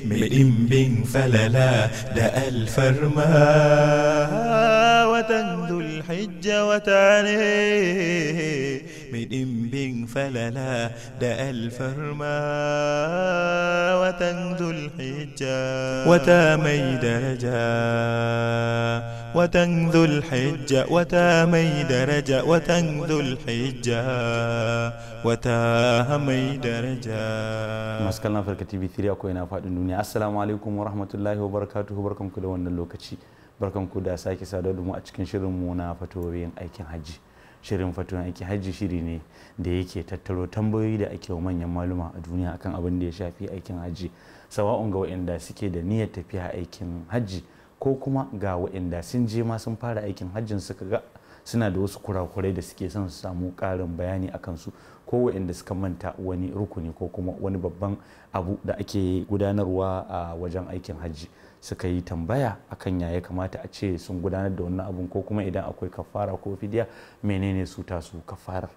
mai ɗimbin falala da alfarma. Watan Dhul-Hijja wata ne mai ɗimbin falala da alfarma. Watan Dhul-Hijja wata mai daraja. Watan Dhul-Hijja wata mai daraja. Watan Dhul-Hijja wata mai daraja. masu kallon Afirka TV3 akwai na faɗin duniya. Assalamu alaikum wa rahmatullahi wa barakatuhu. Barkanku da wannan lokaci, barkanku da sake saduwa da mu a cikin shirinmu na fatawowin aikin hajji. Shirin fatawowin aikin hajji shiri ne da yake tattaro tambayoyi da ake wa manyan maluma a duniya akan abin da ya shafi aikin hajji, sawa'un ga waɗanda suke da niyyar tafiya aikin hajji ko kuma ga waɗanda sun je ma sun fara aikin hajjin suka ga suna da wasu kurakurai da suke son su samu ƙarin bayani a kansu, ko waɗanda suka manta wani rukuni ko kuma wani babban abu da ake gudanarwa a wajen aikin hajji, suka yi tambaya akan ya kamata a ce sun gudanar da wannan abun, ko kuma idan akwai kafara ko fidiya menene su tasu kafarar.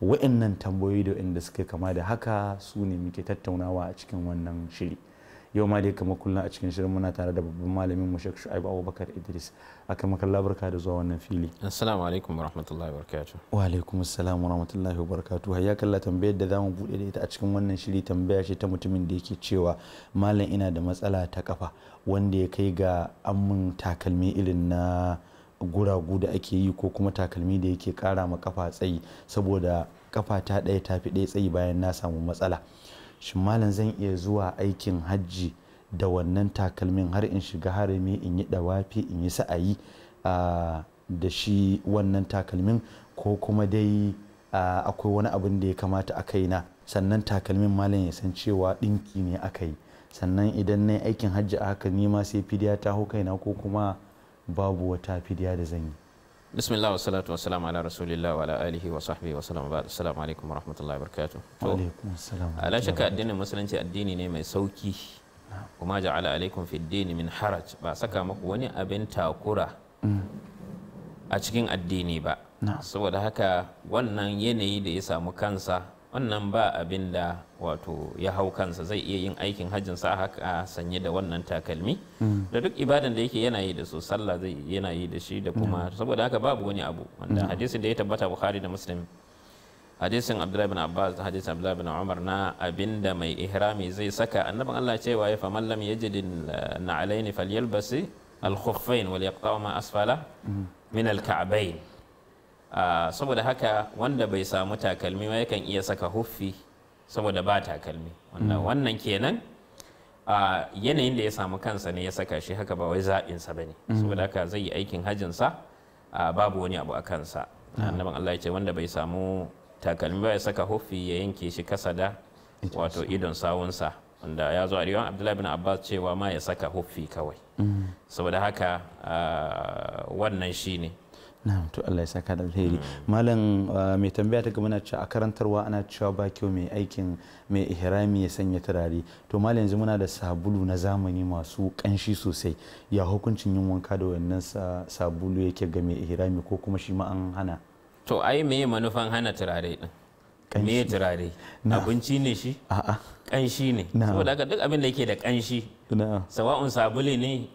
Waɗannan tambayoyi da waɗanda suka kama da haka su ne muke tattaunawa a cikin wannan shiri. Yau ma dai kamar kullum a cikin shirin muna tare da babban malamin mu Sheikh Shu'aibu Abubakar Idris. Aka maka barka da zuwa wannan fili. Assalamu alaikum warahmatullahi wabarakatuh. Wa alaikum assalam warahmatullahi wabarakatuh. Hayya kallah, tambayar da zamu bude da ita a cikin wannan shiri tambaya ce ta mutumin da yake cewa malam ina da matsala ta kafa wanda ya kai ga amin takalmi irin na guragu da ake yi, ko kuma takalmi da yake kara ma kafa tsayi saboda kafa ta ɗaya tafi ɗaya tsayi bayan na samu matsala. Shin malam zan iya zuwa aikin hajji da wannan takalmin har in shiga harami in yi dawafi in yi sa'ayi da shi wannan takalmin, ko kuma dai akwai wani abin da ya kamata a kaina? Sannan takalmin malam ya san cewa ɗinki ne aka yi, sannan idan na yi aikin hajji a haka nima sai fidiya ta hau kaina ko kuma babu wata fidiya da zan yi? Bismillah wa salatu wa salam ala rasulillah wa ala alihi wa sahbihi wa salam. Assalamu alaikum wa rahmatullahi wa barakatuh. Wa alaikum assalam. Ala shakka addinin musulunci addini ne mai sauki, kuma ja'ala alaikum fi dini min haraj, ba saka muku wani abin takura a cikin addini ba. Saboda haka wannan yanayi da ya samu kansa, wannan ba abin da wato ya hau kansa, zai iya yin aikin hajjin sa haka sanye da wannan takalmi da duk ibadan da yake yana yi da su, sallah zai yana yi da shi da kuma saboda haka babu wani abu wanda hadisin da ya tabbata Bukhari da Muslim, hadisin Abdullah bin Abbas da hadisin Abdullah bin Umar na abinda mai ihrami zai saka, annabin Allah cewa ya faman lam yajid na'alaini falyalbasi al-khuffain wal yaqta'u ma asfala min al-ka'bayn. Saboda haka wanda bai samu takalmi ma yakan iya saka huffi saboda ba takalmi. Wannan kenan yanayin da ya samu kansa ne ya saka shi haka, ba wai zaɓinsa ba ne. Saboda haka zai yi aikin hajjinsa babu wani abu a kansa. Annabin Allah ya ce wanda bai samu takalmi ba ya saka huffi ya yanke shi kasa da wato idon sawunsa, wanda ya zo a riwayan Abdullahi bin Abbas cewa ma ya saka huffi kawai. Saboda haka wannan shi ne. Na'am, to Allah ya saka da alheri. Malam mai tambaya ta gaba na cewa a karantarwa ana cewa ba kyau mai aikin mai ihrami ya sanya turare. To malam yanzu muna da sabulu na zamani masu kanshi sosai, ya hukuncin yin wanka da wannan sabulu yake ga mai ihrami, ko kuma shi ma an hana? To ai me manufan hana turare din? Me turare? Abinci ne shi? A'a, kanshi ne. Saboda haka duk abin da yake da kanshi, sawa'un sabulu ne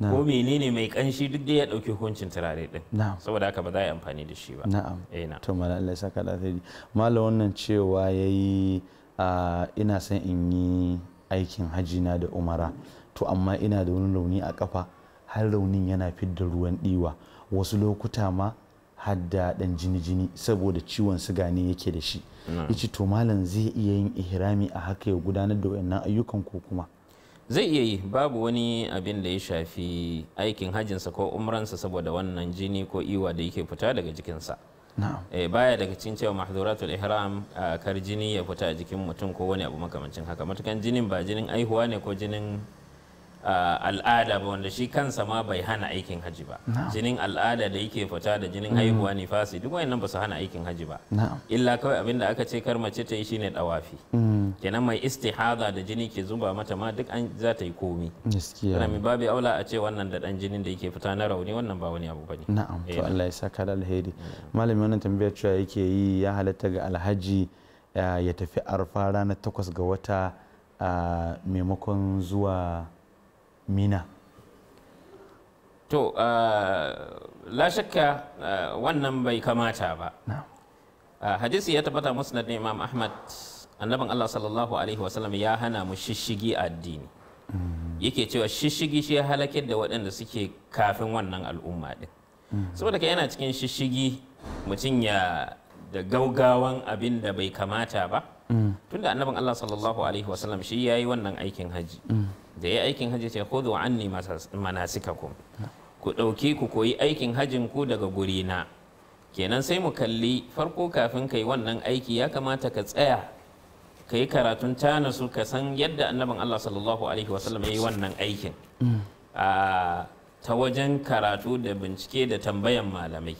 ko menene mai kanshi, duk dai ya dauki hukuncin turare din. Saboda haka ba za a yi amfani da shi ba. Na'am. To malam Allah ya saka da alheri. Malam wannan cewa yayi ina son in yi aikin hajji na da umara, to amma ina da wani rauni a kafa, har raunin yana fidda ruwan diwa, wasu lokuta ma har da dan jini saboda ciwon siga ne yake da shi. Yace to malam zai iya yin ihrami a haka ya gudanar da wayannan ayyukan ko kuma? Zai iya yi, babu wani abin da ya shafi aikin hajjinsa ko umransa saboda wannan jini ko iwa da yake fita daga jikinsa. Baya daga cikin cewa mahduratul ihram kar jini ya fita a jikin mutum ko wani abu makamancin haka, matukan jinin ba jinin aihuwa ne ko jinin al'ada ba, wanda shi kansa ma bai hana aikin haji ba. Jinin al'ada da yake fita da jinin haihuwa nifasi, duk wayannan ba su hana aikin haji ba. Illa kawai abin da aka ce kar mace ta yi shine dawafi. Kenan mai istihada da jini ke zuba mata ma duk an za ta yi komi. Gaskiya. Mai babu aula a ce wannan da dan jinin da yake fita na rauni, wannan ba wani abu bane. Na'am, to Allah ya saka da alheri. Malami wannan tambayar cewa yake yi ya halatta ga alhaji ya tafi arfa ranar 8 ga wata maimakon zuwa Mina? To la shakka wannan bai kamata ba. Hadisi ya tabbata musnad na Imam Ahmad, annabin Allah sallallahu alaihi wasallam ya hana mu shishigi a addini. Yake cewa shishigi shi ya halakar da waɗanda suke kafin wannan al'umma din. Saboda ka yana cikin shishigi mutum ya da gaugawan abin da bai kamata ba. Tunda annabin Allah sallallahu alaihi wasallam shi yayi wannan aikin haji. Da ya aikin haji ce khudhu anni manasikakum. Ku ɗauki ku koyi aikin hajjin ku daga guri na. Kenan sai mu kalli farko kafin kai wannan aiki ya kamata ka tsaya ka yi karatun tanasu ka san yadda annabin Allah sallallahu alaihi wasallam ya yi wannan aikin ta wajen karatu da bincike da tambayan malamai.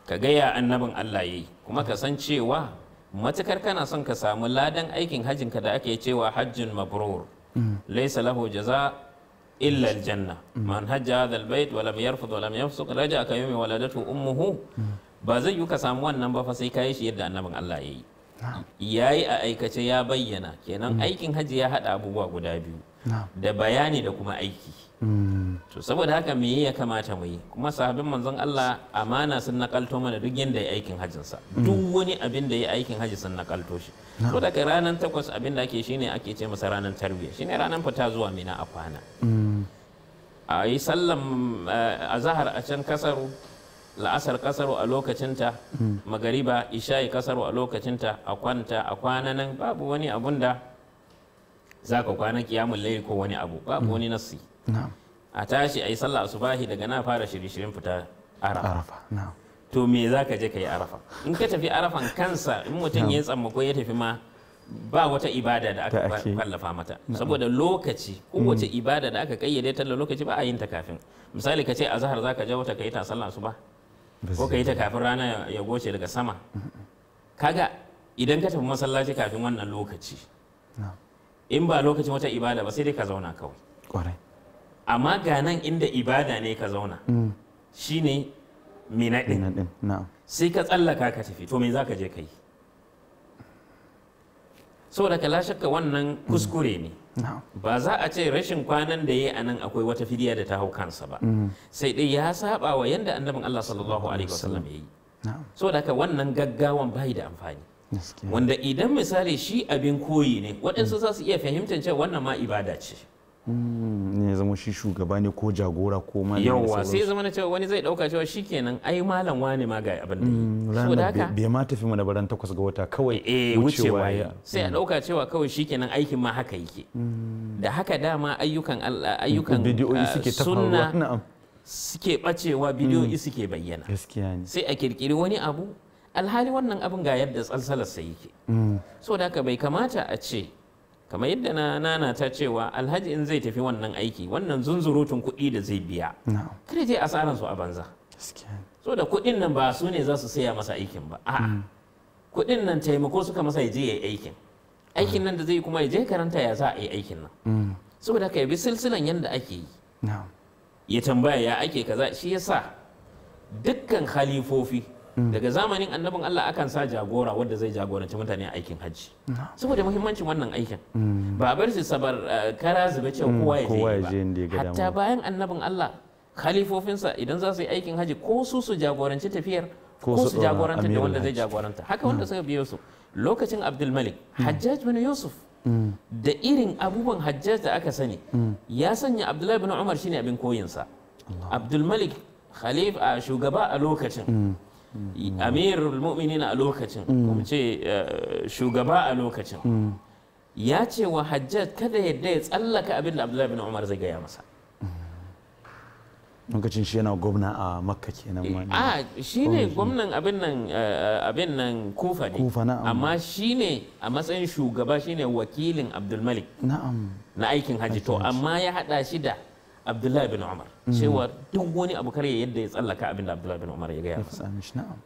Ka gaya annabin Allah ya yi kuma ka san cewa matukar kana son ka samu ladan aikin hajjinka da ake cewa hajjin mabrur laysa lahu jaza illa aljanna man hajja hadha albayt wa lam yarfud wa lam yafsuq raja'a ka yawmi waladatu ummuhu. Ba zai yi ka samu wannan ba fa sai ka yi shi yadda annabin Allah ya yi. Ya yi a aikace ya bayyana, kenan aikin hajji ya haɗa abubuwa guda biyu da bayani da kuma aiki. To saboda haka me ya kamata mu yi, kuma sahabin manzon Allah amana sun nakalto mana duk yanda ya aikin hajjinsa, duk wani abin da ya aikin hajji sun nakalto shi. So daga ranar 8 abin da ake shine ake ce masa ranar tarbiyya, shine ranar fita zuwa Mina a kwana. A yi sallan azhar a can kasaru, la'asar kasaru a lokacinta, magariba isha'i kasaru a lokacinta, a kwanta a kwana nan babu wani abun da za ka kwana kiyamun laili ko wani abu, babu wani nassi. A tashi a yi sallah asubahi daga na fara shirye-shiryen fita arafa. To me za ka je ka yi arafa? In ka tafi arafan kansa in mutum ya tsammako ya tafi ma ba wata ibada da aka kwallafa mata, saboda lokaci kowace ibada da aka kayyade ta lokaci ba a yin ta kafin. Misali ka ce azhar za ka je wata ka yi ta sallah asuba ko ka yi ta kafin rana ya goce daga sama. Kaga idan ka tafi masallaci kafin wannan lokaci, in ba lokacin wata ibada ba sai dai ka zauna kawai. Amma ga nan inda ibada ne ka zauna shine Mina din, sai ka tsallaka ka tafi, to me za ka je ka yi? Saboda ka la shakka wannan kuskure ne. Ba za a ce rashin kwanan da ya yi a nan akwai wata fidiya da ta hau kansa ba, sai dai ya saba wa yanda annabin Allah sallallahu alaihi wasallam ya yi. Saboda ka wannan gaggawan bai da amfani, wanda idan misali shi abin koyi ne waɗansu za su iya fahimtar cewa wannan ma ibada ce. Ne zama shi shugaba ne ko jagora ko malami. Yawwa sai zama na cewa wani zai dauka cewa shikenan ai malam wani ma ga abin da yi. Saboda haka bai ma tafi mana baran 8 ga wata kawai wucewa sai a dauka cewa kawai shikenan aikin ma haka yake. Da haka dama ayyukan sunna suke bacewa, bidiyoyi suke bayyana. Sai a kirkiri wani abu alhali wannan abin ga yadda tsalsalarsa yake. Saboda haka bai kamata a ce kamar yadda na nana ta cewa alhaji in zai tafi wannan aiki wannan zunzurutun kuɗi da zai biya kada je asaran su a banza. So da kuɗin nan ba su ne za su saya masa aikin ba, a'a kuɗin nan taimako suka masa ya je ya yi aikin nan da zai kuma ya je karanta ya za a yi aikin nan. Saboda ka bi silsilan yadda ake yi, ya tambaya ya ake kaza. Shi yasa dukkan khalifofi daga zamanin annabin Allah akan sa jagora wanda zai jagoranci mutane a aikin hajji, saboda muhimmancin wannan aikin. Ba bar shi sabar kara zube cewa kowa ya je ba. Hatta bayan annabin Allah khalifofinsa idan za su yi aikin hajji ko su jagoranci tafiyar ko su jagoranta da wanda zai jagoranta, haka wanda suka biyo su lokacin Abdul Malik, Hajjaj bin Yusuf da irin abubuwan Hajjaj da aka sani ya sanya Abdullahi bin Umar shine abin koyinsa. Abdul Malik khalifa shugaba a lokacin, amirul mu'minin a lokacin, kuma ce shugaba a lokacin, ya ce wa Hajjaj kada yadda ya tsallaka abin da Abdullahi bin Umar zai gaya masa. Lokacin shi yana gwamna a Makka kenan. Shi ne gwamnan abin nan Kufa ne, amma shi ne a matsayin shugaba shi ne wakilin Abdul Malik na aikin hajji. To amma ya hada shi da Abdullahi bin Umar cewa duk wani abu kare yadda ya tsallaka abin da Abdullahi bin Umar ya gaya masa.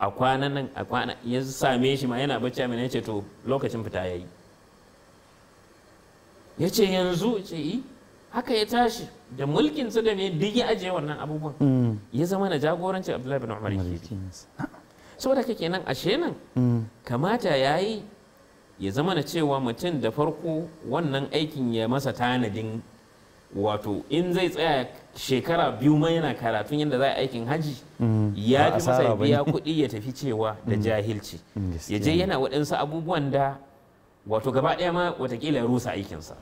A kwanan nan ya same shi ma yana bacci, amina ya ce to lokacin fita ya yi, ya ce yanzu, ce yi haka ya tashi da mulkin su da ne duk ya ajiye wannan abubuwan ya zama na jagorancin Abdullahi bin Umar yake. Saboda kake nan ashe nan kamata ya yi ya zama na cewa mutum da farko wannan aikin ya masa tanadin, wato in zai tsaya shekara 2 ma yana karatun yadda za a aikin haji, ya fi masa biya kuɗi ya tafi cewa da jahilci, ya je yana waɗansu abubuwan da wato gaba ɗaya ma watakila ya rusa aikinsa.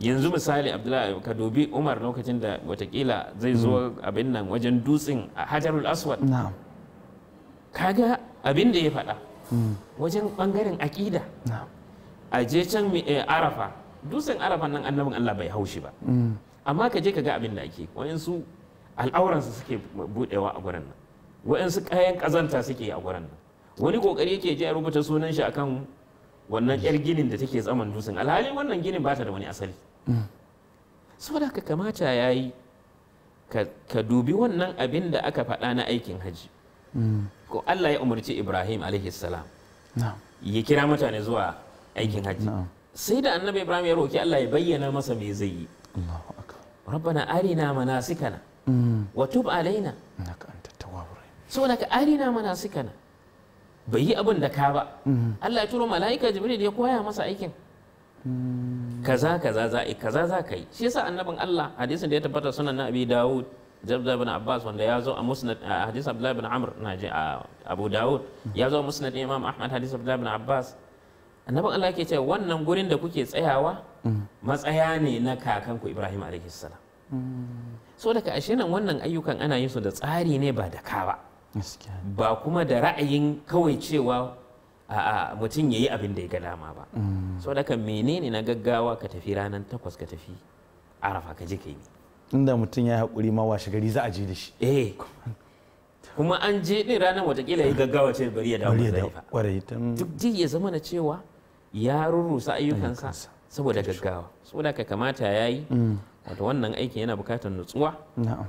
Yanzu misali Abdullahi ka dubi Umar lokacin da watakila zai zo abin nan wajen dutsen a Hajarul Aswad, kaga abin da ya faɗa wajen ɓangaren aƙida, a je can Arafa, dutsen Arafa nan annabin Allah bai haushi ba, amma ka je ka ga abin da ake, waɗansu al'auransu suke buɗewa a gurin nan, waɗansu kayan ƙazanta suke a gurin nan, wani ƙoƙari yake je a rubuta sunan shi akan wannan yar ginin da take tsaman dutsen, alhali wannan ginin ba ta da wani asali. Saboda ka kamata ya yi ka dubi wannan abin da aka faɗa na aikin haji. Ko Allah ya umarci Ibrahim alaihissalam ya kira mutane zuwa aikin haji, sai da annabi Ibrahim ya roki Allah ya bayyana masa me zai yi. Rabbana arina manasikana wa tub alaina, saboda ka arina manasikana, bai yi abin da ka ba. Allah ya turo mala'ika Jibril ya koya masa aikin, kaza kaza za a kaza za ka yi. Shi yasa annabin Allah, hadisin da ya tabbata sunan na Abi Dawud, Abdullah bin Abbas, wanda ya zo a musnad, hadis Abdullah bin Amr na ji a Abu Dawud, ya zo a musnad Imam Ahmad, hadis Abdullah bin Abbas, annabin Allah yake cewa wannan gurin da kuke tsayawa matsaya ne na kakanku Ibrahim alaihi salam. So daga ashe nan wannan ayyukan ana yin su da tsari ne, ba da ka ba, ba kuma da ra'ayin kawai cewa a mutum ya yi abin da ya ga dama ba. So daga menene na gaggawa ka tafi ranar 8 ka tafi Arafa ka je ka yi, inda mutum ya haƙuri ma washe gari za a je da shi. Kuma an je din ranar watakila ya gaggawa ce bari ya dawo Muzdalifa, duk ji ya zama na cewa ya rurrusa ayyukansa saboda gaggawa. Saboda ka kamata ya yi wato wannan aiki yana bukatar nutsuwa,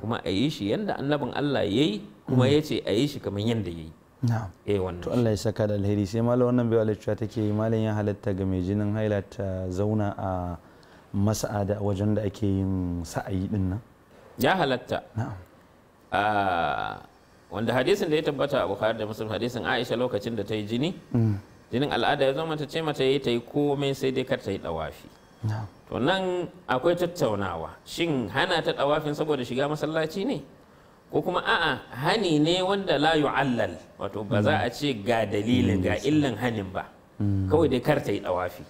kuma a yi shi yadda annabin Allah ya yi, kuma ya ce a yi shi kamar yadda ya yi. Wannan to Allah ya saka da alheri. Sai malam wannan bai cewa take yi, malam ya halatta ga mai jinin haila ta zauna a mas'ada wajen da ake yin sa'ayi din nan? Ya halatta. Wanda hadisin da ya tabbata a Bukhari da Muslim, hadisin Aisha lokacin da ta yi jinin al'ada ya zo mata, ce mata yi ta yi komai sai dai kar ta yi dawafi. To nan akwai tattaunawa, shin hana ta dawafin saboda shiga masallaci ne, ko kuma a'a hani ne wanda la yu'allal, wato ba za a ce ga dalilin ga illan hanin ba, kawai dai kar ta yi dawafi,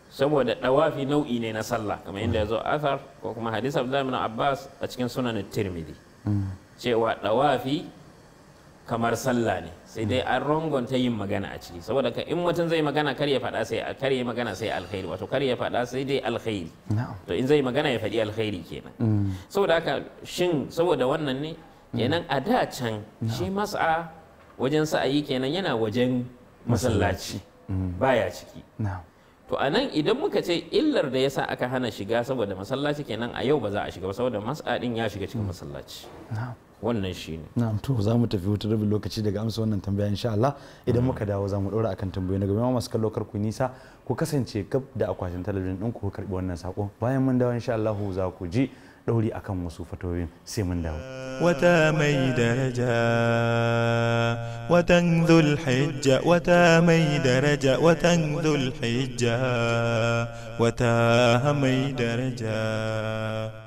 saboda dawafi nau'i ne na sallah, kamar yadda ya zo athar ko kuma hadis Abdullah ibn Abbas a cikin sunan Tirmidhi, cewa dawafi kamar sallah ne, sai dai an rangonta yin magana a ciki, saboda ka in mutum zai magana kar ya faɗa sai kar ya magana sai alkhairi, wato kar ya faɗa sai dai alkhairi, to in zai magana ya faɗi alkhairi kenan. Saboda haka shin saboda wannan ne kenan a da can shi mas'a wajen sa'ayi kenan yana wajen masallaci baya ciki. To a nan idan muka ce illar da yasa aka hana shiga saboda masallaci, kenan a yau ba za a shiga ba saboda mas'a din ya shiga cikin masallaci. Wannan shi ne. Na'am, to za mu tafi wata rabin lokaci daga amsa wannan tambaya insha Allah. Idan muka dawo za mu ɗora akan tambayoyi na gaba. Masu kallo kar ku nisa, ku kasance gab da akwatin talabijin ɗin ku karɓi wannan sako. Bayan mun dawo insha Allah za ku ji ɗauri akan wasu fatoyin, sai mun dawo. Wata mai daraja, watan Dhul-Hijja, wata mai daraja, watan Dhul-Hijja, wata mai daraja.